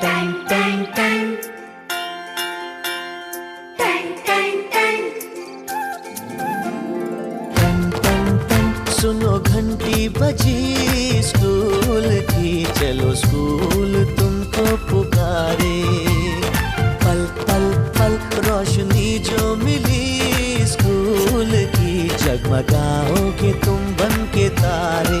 Ton टन टन टन टन टन टन टन टन सुनो घंटी बजी स्कूल की, चलो स्कूल तुमको पुकारे। पल पल पल रोशनी जो मिली स्कूल की, जगमगाओगे तुम बन के तारे।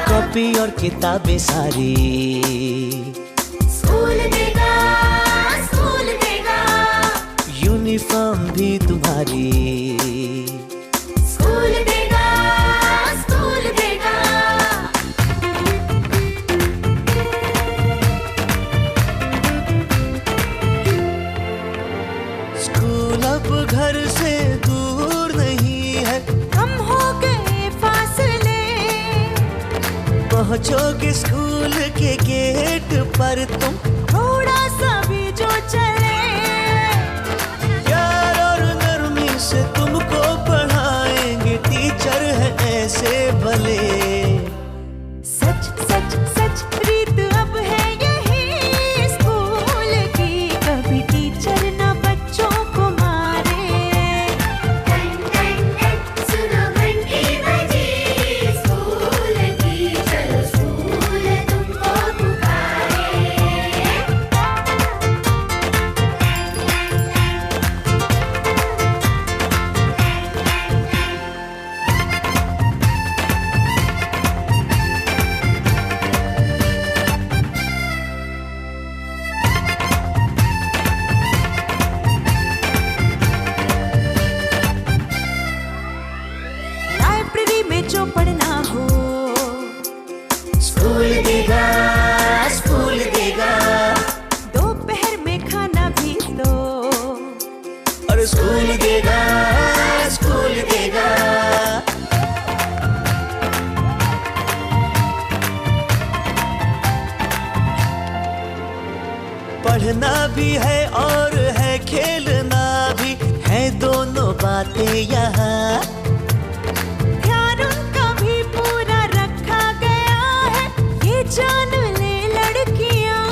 कॉपी और किताबें सारी स्कूल देगा, स्कूल देगा। यूनिफॉर्म भी तुम्हारी स्कूल देगा, स्कूल देगा। स्कूल अब घर से दूर नहीं है, कम हो गए फासले। पहुंचोगे स्कूल के गेट पर तुम, थोड़ा सा भी जो चले। प्यार और नरमी से तुमको पढ़ाएंगे टीचर है ऐसे भले। सच सच सच रीत अब है यही स्कूल की, कभी टीचर न बच्चों को मारे। टन टन टन सुनो घंटी बजी स्कूल की, चलो स्कूल तुमको पुकारे। लाइब्रेरी में जो पढ़ना हो, स्कूल देगा, स्कूल देगा। दोपहर में खाना भी तो, और स्कूल देगा, स्कूल देगा। पढ़ना भी है और है खेलना भी है, दोनों बातें यहाँ। ध्यान उनका भी पूरा रखा गया है, ये जान ले लड़कियां।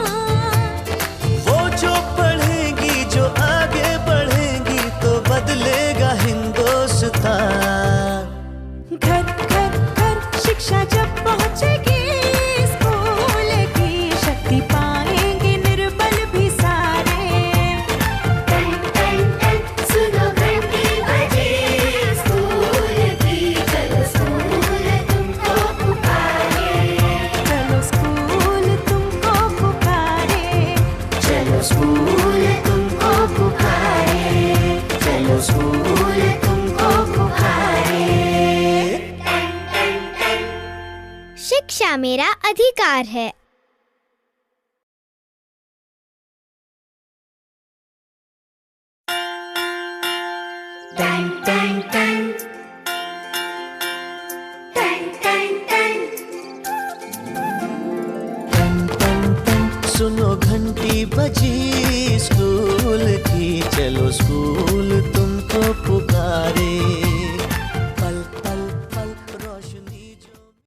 वो जो पढ़ेंगी, जो आगे बढ़ेंगी, तो बदलेगा हिंदुस्तान। घर घर घर शिक्षा जब पहुंचेगी स्कूल की, शक्ति पाएंगे निर्बल भी सारे। टन टन टन सुनो घंटी बजी स्कूल की, चलो स्कूल तुमको पुकारे। चलो स्कूल तुमको पुकारे। चलो स्कूल तुमको पुकारे। चलो स्कूल तुमको पुकारे। शिक्षा मेरा अधिकार है। टन टन टन टन टन टन टन टन टन सुनो घंटी बजी स्कूल की, चलो स्कूल तुमको पुकारे।